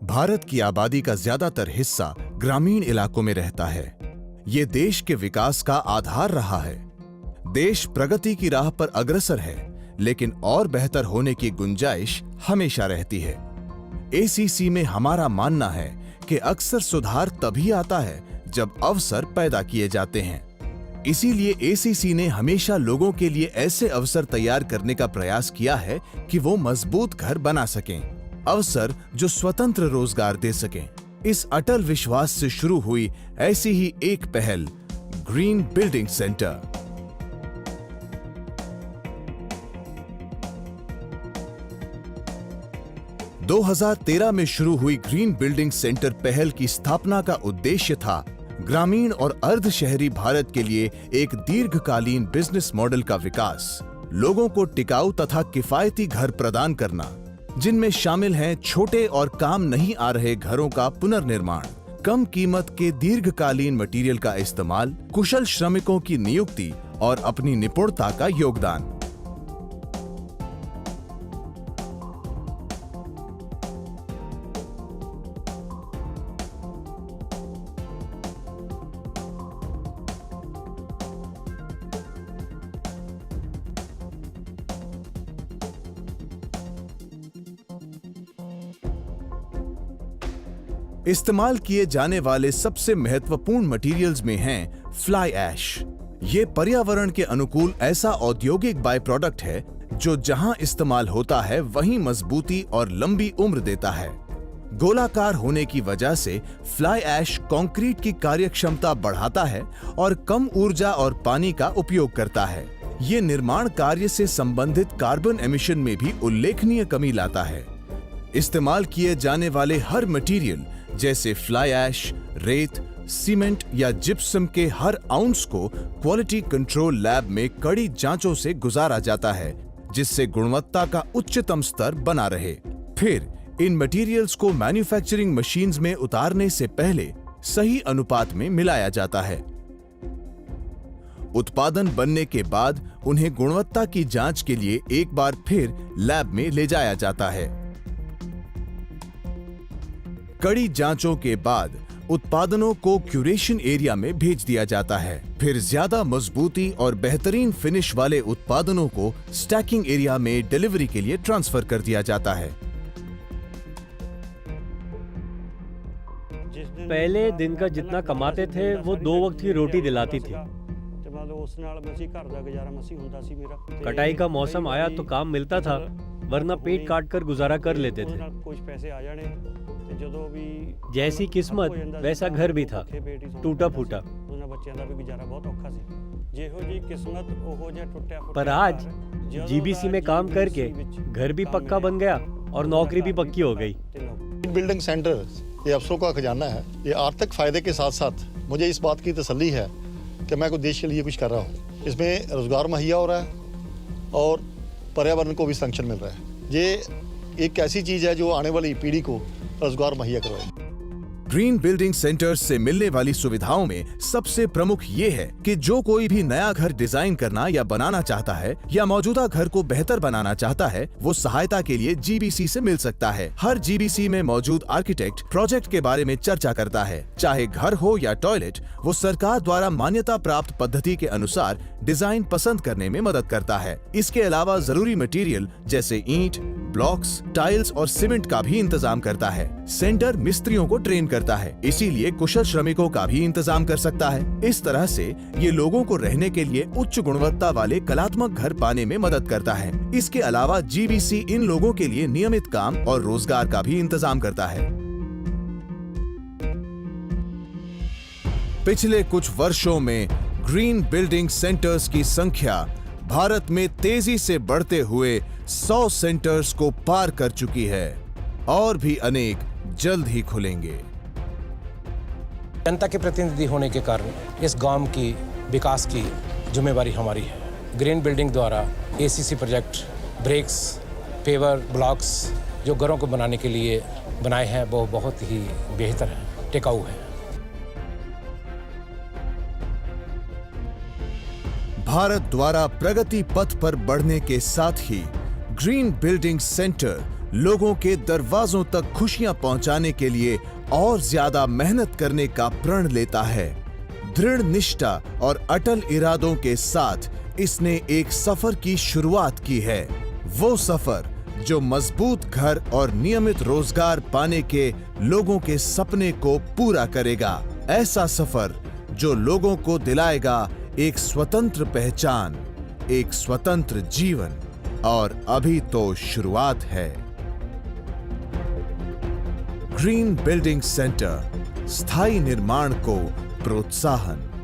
भारत की आबादी का ज्यादातर हिस्सा ग्रामीण इलाकों में रहता है। ये देश के विकास का आधार रहा है। देश प्रगति की राह पर अग्रसर है, लेकिन और बेहतर होने की गुंजाइश हमेशा रहती है। एसीसी में हमारा मानना है कि अक्सर सुधार तभी आता है जब अवसर पैदा किए जाते हैं। इसीलिए एसीसी ने हमेशा लोगों के लिए ऐसे अवसर तैयार करने का प्रयास किया है कि वो मजबूत घर बना सकें, अवसर जो स्वतंत्र रोजगार दे सकें। इस अटल विश्वास से शुरू हुई ऐसी ही एक पहल ग्रीन बिल्डिंग सेंटर। – 2013 में शुरू हुई ग्रीन बिल्डिंग सेंटर पहल की स्थापना का उद्देश्य था ग्रामीण और अर्ध शहरी भारत के लिए एक दीर्घकालीन बिजनेस मॉडल का विकास, लोगों को टिकाऊ तथा किफायती घर प्रदान करना, जिनमें शामिल हैं छोटे और काम नहीं आ रहे घरों का पुनर्निर्माण, कम कीमत के दीर्घकालीन मटेरियल का इस्तेमाल, कुशल श्रमिकों की नियुक्ति और अपनी निपुणता का योगदान। इस्तेमाल किए जाने वाले सबसे महत्वपूर्ण मटेरियल्स में हैं फ्लाई ऐश। ये पर्यावरण के अनुकूल ऐसा औद्योगिक बाय प्रोडक्ट है जो जहां इस्तेमाल होता है वहीं मजबूती और लंबी उम्र देता है। गोलाकार होने की वजह से फ्लाई ऐश कंक्रीट की कार्यक्षमता बढ़ाता है और कम ऊर्जा और पानी का उपयोग करता है। ये निर्माण कार्य से संबंधित कार्बन एमिशन में भी उल्लेखनीय कमी लाता है। इस्तेमाल किए जाने वाले हर मटेरियल जैसे फ्लाई ऐश, रेत, सीमेंट या जिप्सम के हर आउंस को क्वालिटी कंट्रोल लैब में कड़ी जांचों से गुजारा जाता है, जिससे गुणवत्ता का उच्चतम स्तर बना रहे। फिर इन मटेरियल्स को मैन्युफैक्चरिंग मशीन्स में उतारने से पहले सही अनुपात में मिलाया जाता है। उत्पादन बनने के बाद उन्हें गुणवत्ता की जांच के लिए एक बार फिर लैब में ले जाया जाता है। कड़ी जांचों के बाद उत्पादनों को क्यूरेशन एरिया में भेज दिया जाता है। फिर ज्यादा मजबूती और बेहतरीन फिनिश वाले उत्पादनों को स्टैकिंग एरिया में डिलीवरी के लिए ट्रांसफर कर दिया जाता है। पहले दिन का जितना कमाते थे वो 2 वक्त की रोटी दिलाती थी। कटाई का मौसम आया तो काम मिलता था, वरना पेट काट कर गुजारा कर लेते थे। जैसी किस्मत वैसा घर भी था, टूटा फूटा। पर आज जीबीसी में काम करके घर भी पक्का बन गया और नौकरी भी पक्की हो गई। बिल्डिंग सेंटर ये अफसरों का खजाना है। ये आर्थिक फायदे के साथ साथ मुझे इस बात की तसल्ली है कि मैं कुछ देश के लिए कुछ कर रहा हूँ। इसमें रोजगार मुहैया हो रहा है और पर्यावरण को भी संरक्षण मिल रहा है। ये एक ऐसी चीज है जो आने वाली पीढ़ी को रोजगार मुहैया करवाएगी। ग्रीन बिल्डिंग सेंटर्स से मिलने वाली सुविधाओं में सबसे प्रमुख ये है कि जो कोई भी नया घर डिजाइन करना या बनाना चाहता है या मौजूदा घर को बेहतर बनाना चाहता है, वो सहायता के लिए जीबीसी से मिल सकता है। हर जीबीसी में मौजूद आर्किटेक्ट प्रोजेक्ट के बारे में चर्चा करता है। चाहे घर हो या टॉयलेट, वो सरकार द्वारा मान्यता प्राप्त पद्धति के अनुसार डिजाइन पसंद करने में मदद करता है। इसके अलावा जरूरी मटेरियल जैसे ईंट, ब्लॉक्स, टाइल्स और सीमेंट का भी इंतजाम करता है। सेंटर मिस्त्रियों को ट्रेन करता है, इसीलिए कुशल श्रमिकों का भी इंतजाम कर सकता है। इस तरह से ये लोगों को रहने के लिए उच्च गुणवत्ता वाले कलात्मक घर पाने में मदद करता है। इसके अलावा जीबीसी इन लोगों के लिए नियमित काम और रोजगार का भी इंतजाम करता है। पिछले कुछ वर्षों में ग्रीन बिल्डिंग सेंटर्स की संख्या भारत में तेजी से बढ़ते हुए 100 सेंटर्स को पार कर चुकी है और भी अनेक जल्द ही खुलेंगे। जनता के प्रतिनिधि होने के कारण इस गांव की विकास की जिम्मेवारी हमारी है। ग्रीन बिल्डिंग द्वारा ACC project bricks, paver, blocks जो घरों को बनाने के लिए बनाए हैं वो बहुत ही बेहतर है, टिकाऊ है। भारत द्वारा प्रगति पथ पर बढ़ने के साथ ही ग्रीन बिल्डिंग सेंटर लोगों के दरवाजों तक खुशियां पहुंचाने के लिए और ज्यादा मेहनत करने का प्रण लेता है। दृढ़ निष्ठा और अटल इरादों के साथ इसने एक सफर की शुरुआत की है। वो सफर जो मजबूत घर और नियमित रोजगार पाने के लोगों के सपने को पूरा करेगा। ऐसा सफर जो लोगों को दिलाएगा एक स्वतंत्र पहचान, एक स्वतंत्र जीवन, और अभी तो शुरुआत है। ग्रीन बिल्डिंग सेंटर, स्थायी निर्माण को प्रोत्साहन।